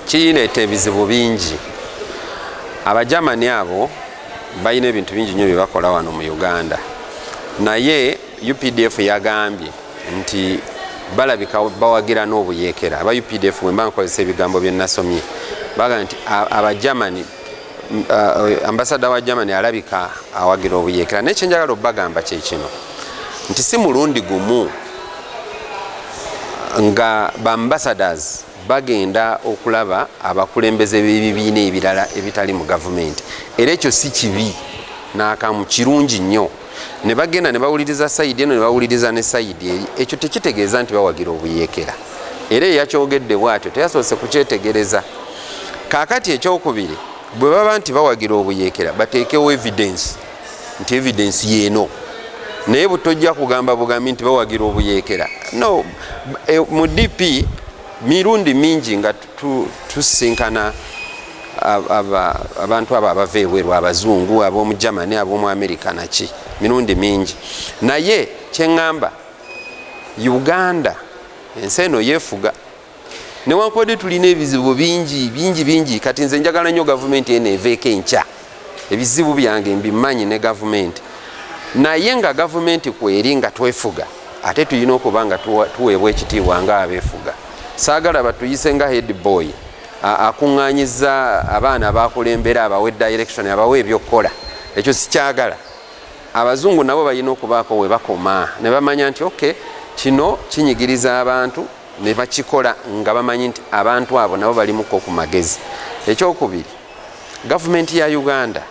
kireeta ebizibu bingi. Abajamani abo balina ebintu bingi nnyo bye bakola wano mu Uganda, naye UPDF yagambye nti balabika bawagira n'obuyeekera. Aba UPDF bwe mba nkozesa ebigambo bye nasomye baga nti abajamani ambasada wa Germany alabika awagira obuyeekera. Nekyenjagala obbagamba kyekino nti si mulundi gumu nga bambassadors bagenda okulaba abakulembeze b'ebibiina ebirala ebitali mu gavumenti, era ekyo si kibi n'akamu, kirungi nnyo. Ne bagenda ne bawuliriza sayidi eno ne bawuliriza ne sayidi eri, ekyo tekitegeeza nti bawagira obuyeekera. Era eyakyogedde bw'atyo teyasoose kukyetegereza. Kaakati ekyokubiri, bwe baba nti bawagira obuyeekera bateekewo evidence nti evidence yeeno, naye butojja kugamba bugambi nti bawagira obuyeekera. No, mu DP mirundi mingi nga tusinkana abantu abo abava ebweru, abazungu, ab'omu Germany, ab'omu America naki, mirundi mingi. Naye kyeŋŋamba Uganda ensi eno yeefuga. Newankubadde tulina ebizibu bingi, kati nze njagala nnyo gavumenti eno eveeko enkya. Ebizibu byange mbimanyi ne gavumenti, naye nga gavumenti kweri nga twefuga, ate tulina okuba nga tuweebwa ekitiibwa nga abeefuga. Saagala batuyise nga head boy akuŋŋaanyiza abaana bakulembera, abawe direction, abawe ebyokukola. Ekyo sikyagala. Abazungu nabo balina okubaako we bakoma ne bamanya nti okay, kino kinyigiriza abantu, ne bakikola nga bamanyi nti abantu abo nabo balimuko ku magezi. Ekyokubiri, gavumenti ya Uganda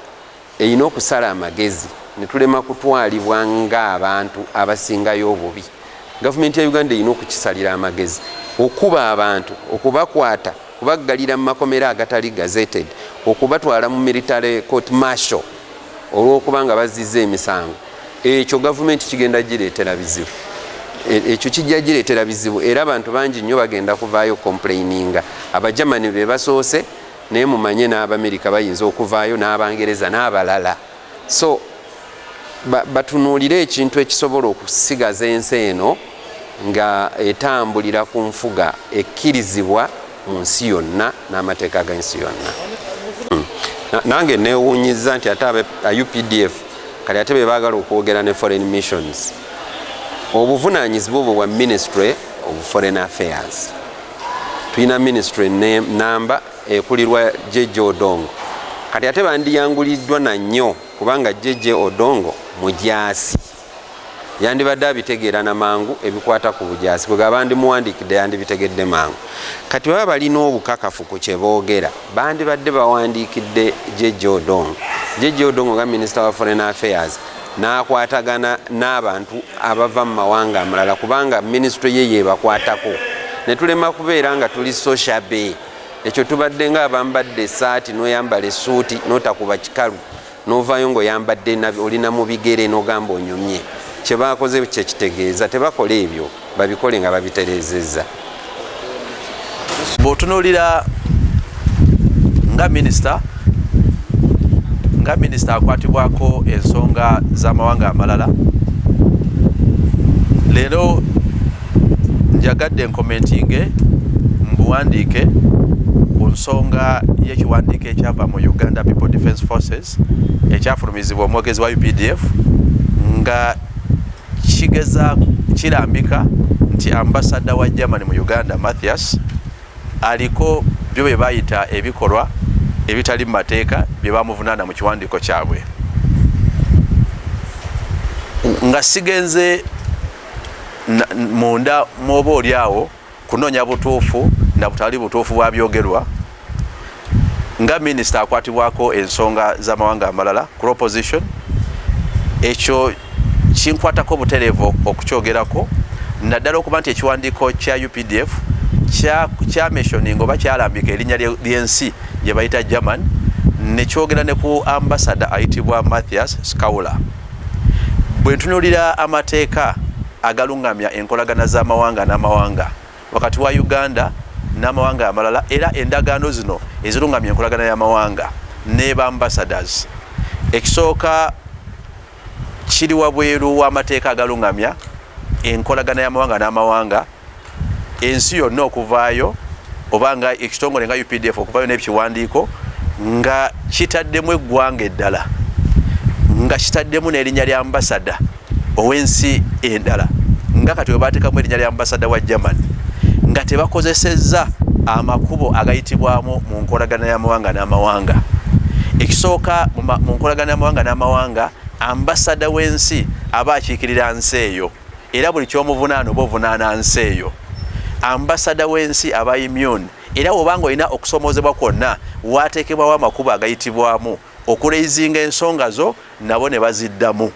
erina okusala amagezi ne tulema kutwalibwa ng'abantu abasingayo obubi. Gavumenti ya Uganda erina okukisalira amagezi, okuba abantu, okubakwata, kubaggalira mu makomera agatali gazetted, okubatwala mu military court martial olw'okuba nga bazizza emisango. Ekyo gavumenti kigenda gireetera bizibu. Ekyo kijja gireetera bizibu, era abantu bangi nnyo bagenda kuvaayo complaininga. Abajamani be basoose, naye mumanye n'Abamerika bayinza okuvaayo, n'Abangereza n'abalala. So batunuulire ekintu ekisobola okusigaza ensi eno nga etambulira ku nfuga ekkirizibwa mu nsi yonna n'amateeka g'ensi yonna. Nange neewuunyiza nti ate UPDF kati ate be baagala okwogera ne foreign missions. Obuvunaanyizibwa obwo bwa Ministry of Foreign Affairs. Tulina ministry namba ekulirwa Jeje Odongo. Kati ate bandiyanguliddwa na nnyo kubanga Jeje Odongo mujaasi. Yandibadde abitegeera na mangu ebikwata ku bujaasi, bwe gabandi muwandiikidde yandibitegedde mangu. Kati baba balina obukakafu ku kye boogera, bandibadde bawandiikidde Jeje Odongo. Jeje Odongo nga Minister wa Foreign Affairs n'akwatagana n'abantu abava mu mawanga amalala kubanga ministry ye yebakwatako. Ne tulema kubeera nga tuli social bay. Ekyo tubadde nga abambadde essaati n'oyambala essuuti n'otakuba kikalu n'ovaayo ng'oyambadde olina mu bigere n'ogamba onyumye. Kye baakoze kye kitegeeza tebakola ebyo, babikole nga babitereezezza. Bw'otunuulira nga minisita akwatibwako ensonga z'amawanga amalala, leero njagadde enkomentinge mbuwandiike ku nsonga y'ekiwandiiko ekyava mu Uganda People Defence Forces ekyafulumizibwa omwogezi wa UPDF nga kirambika nti ambasada wa Germany mu Uganda Matthias aliko byo bye bayita ebikolwa ebitali mu mateeka bye bamuvunaana mu kiwandiiko kyabwe. Nga sigenze munda mwoba oli awo kunoonya butuufu na butali butuufu bwa byogerwa, nga minisita akwatibwako ensonga z'amawanga amalala crop position, ekyo kinkwatako butereevu okukyogerako, naddala okuba nti ekiwandiiko kya UPDF kyamentioning oba kyalambika erinnya ly'ensi gye bayita German, ne kyogera ne ku ambasada ayitibwa Matthias Skawula. Bwe ntunuulira amateeka agalungamya enkolagana z'amawanga n'amawanga wakati wa Uganda n'amawanga amalala, era endagaano zino ezirungamya enkolagana y'amawanga ne ambassadors, ekisooka kiri wabweru w'amateeka agalungamya enkolagana y'amawanga n'amawanga, ensi yonna okuvaayo obanga ekitongole nga UPDF okuvayo n'ekiwandiiko nga kitaddemu eggwanga eddala nga kitaddemu n'erinnya lya ambasada ow'ensi endala nga kati we baateekamu erinnya lya ambasada wa Germany nga tebakozesezza amakubo agayitibwamu mu nkolagana y'amawanga n'amawanga. Ekisooka mu nkolagana y'amawanga n'amawanga ambasada w'ensi aba akiikirira nsi eyo era buli ky'omuvunaano oba ovunaana nsi eyo. Ambasada w'ensi aba immune era bw'obanga olina okusomozebwa kwonna waateekebwawo amakubo agayitibwamu okuleizinga ensonga zo nabo ne baziddamu.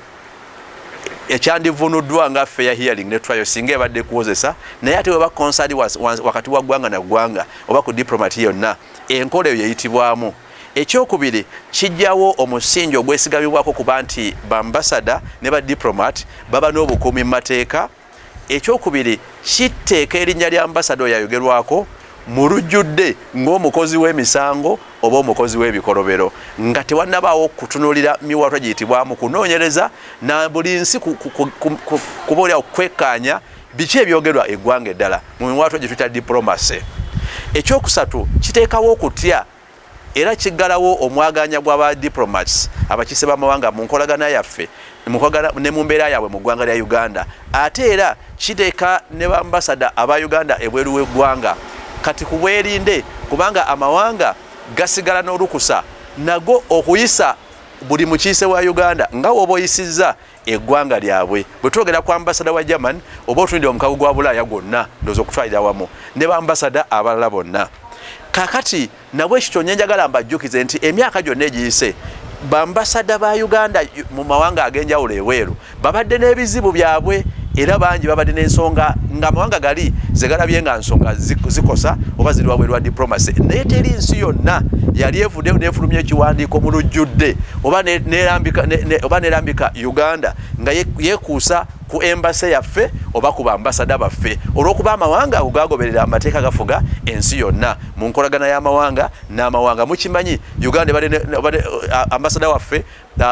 Ekyandivunuddwa nga fair hearing ne trial singa ebadde kuwozesa naye ate weba concern wakati wa ggwanga na ggwanga oba ku diplomat yonna enkola eyo yeyitibwamu. Ekyokubiri kijjawo omusingi ogwesigamibwako kuba nti bambasada ne badiplomat baba n'obukuumi mu mateeka. Ekyokubiri kiteeka erinnya lya ambasada oyo ayogerwako mu lujjudde ng'omukozi w'emisango oba omukozi w'ebikolobero nga tewannabaawo kutunuulira miwaatwa giyitibwamu kunoonyereza na buli nsi kubaolyawo kwekkaanya biki ebyogerwa eggwanga eddala mu miwaatwa gye tuyita diplomacy. Ekyokusatu kiteekawo okutya era kiggalawo omwaganya gw'aba diplomats abakise b'amawanga mu nkolagana yaffe ne mu mbeera yaabwe mu ggwanga lya Uganda. Ate era kiteeka ne bambasada aba Uganda ebweru w'eggwanga kati ku bwerinde kubanga amawanga gasigala n'olukusa nago okuyisa buli mukiise wa Uganda nga woba oyisizza eggwanga lyabwe. Bwe twogera ku ambasada wa German oba otunidde omukago gwa Bulaaya gwonna ndowooza okutwalira wamu ne bambasada abalala bonna. Kakati nabwe ekityo njagala mbajjukize nti emyaka gyonna egiyise bambasada ba Uganda mu mawanga ag'enjawulo eweeru babadde n'ebizibu byabwe era bangi babadde n'ensonga ng'amawanga gali zegalabye nga nsonga zikosa oba ziri wabweru wa diplomacy naye teri nsi yonna yali evuddeyo n'efulumya ekiwandiiko mu lujjudde oba n'erambika Uganda nga yeekuusa ku embase yaffe oba ku bambasada baffe olw'okuba amawanga ago gagoberera amateeka gafuga ensi yonna mu nkolagana y'amawanga n'amawanga. Mukimanyi Uganda ambasada waffe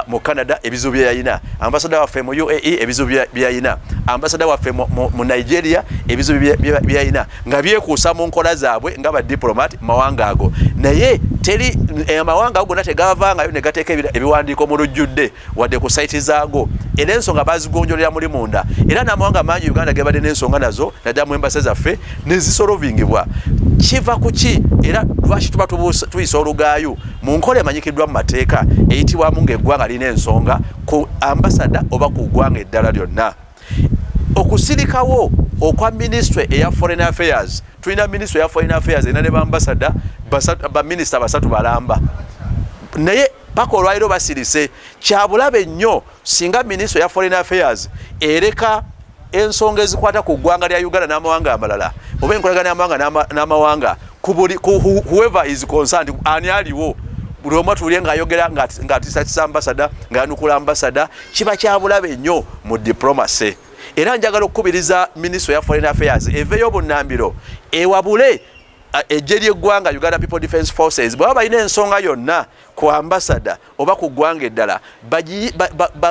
mu Canada ebizibu bye yalina, ambasada waffe mu UAE ebizibu bye yalina, ambasada waffe mu Nigeria ebizibu bye yalina nga byekuusa mu nkola zaabwe nga badiplomat mawanga ago. Naye teri amawanga ago gonna tegavangayo ne gateeka ebiwandiiko mu lujjudde wadde ku saiti zaago era ensonga bazigonjolera muli munda era n'amawanga mangi Uganda gebadde n'ensonga nazo naddala mu embase zaffe nezisolovingibwa. Kiva ku ki era lwaki tuba tuyisa olugaayo mu nkola emanyikiddwa mu mateeka eyitibwamu ng'eggwanga lina ensonga ku ambasada oba ku ggwanga eddala lyonna. Okusirikawo okwa ministry eya foreign affairs, tulina ministry eya foreign affairs erina ne bambasada baminisita basatu balamba naye paka olwaliro basirise. Kyabulabe nnyo singa ministry eya foreign affairs ereka ensonga ezikwata ku ggwanga lya Uganda n'amawanga amalala oba enkolagana y'amawanga n'amawanga whoever is concerned ani aliwo buli omu atuulye ng'ayogera ng'atisatisa ambasada ng'anukula ambasada kiba kyabulabe nnyo mu diplomacy. Era njagala okukubiriza ministry ya foreign affairs eveeyo obunnambiro ewabule eggye ly'eggwanga Uganda People Defence Forces bwaba balina ensonga yonna ku ambasada oba ku ggwanga eddala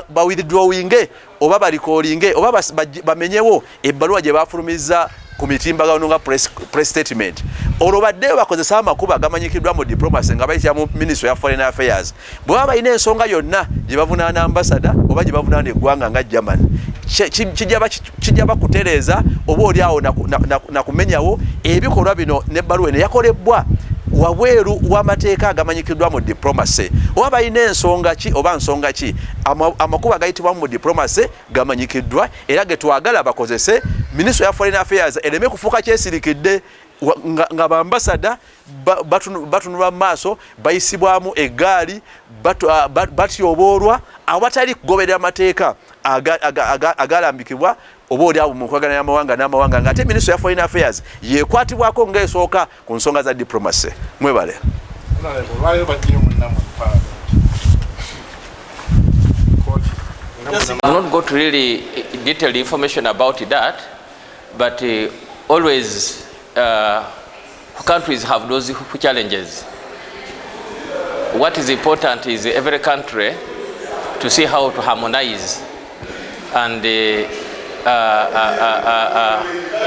bawithdrawinge oba balikoolinge oba bamenyewo ebbaluwa gye bafulumiza ku mitimbagano nga press statement olwo baddeyo bakozesa amakubo agamanyikiddwa mu diplomacy nga bayitira mu ministry ya foreign affairs bwaba balina ensonga yonna gye bavunaana ambasada oba gye bavunaana eggwanga nga Germany kijja bakutereeza oba oli awo nakumenyawo ebikolwa bino n'ebbaluwa eno yakolebwa wabweru w'amateeka agamanyikiddwa mu diplomacy oba balina ensonga ki oba nsonga ki amakubo agayitibwamu mu diplomacy gamanyikiddwa era ge twagala bakozese. Ministry ya foreign affairs ereme kufuuka kyesirikidde nga bambasada batunulwa mu maaso bayisibwamu eggaali batyoboolwa awatali kugoberera amateeka agalambikibwa oba oli abo mu nkolagana y'amawanga n'amawanga ng'ate ministry ya foreign affairs yeekwatibwako ng'esooka ku nsonga za diplomacy. Mwebale. I'm not going to really detailed information about that, but always countries have those challenges. What is important is every country to see how to harmonize and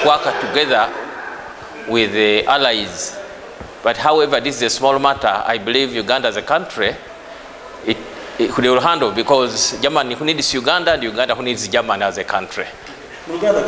work together with the allies. But however, this is a small matter. I believe Uganda as a country, it will handle, because Germany who needs Uganda and Uganda who needs Germany as a country.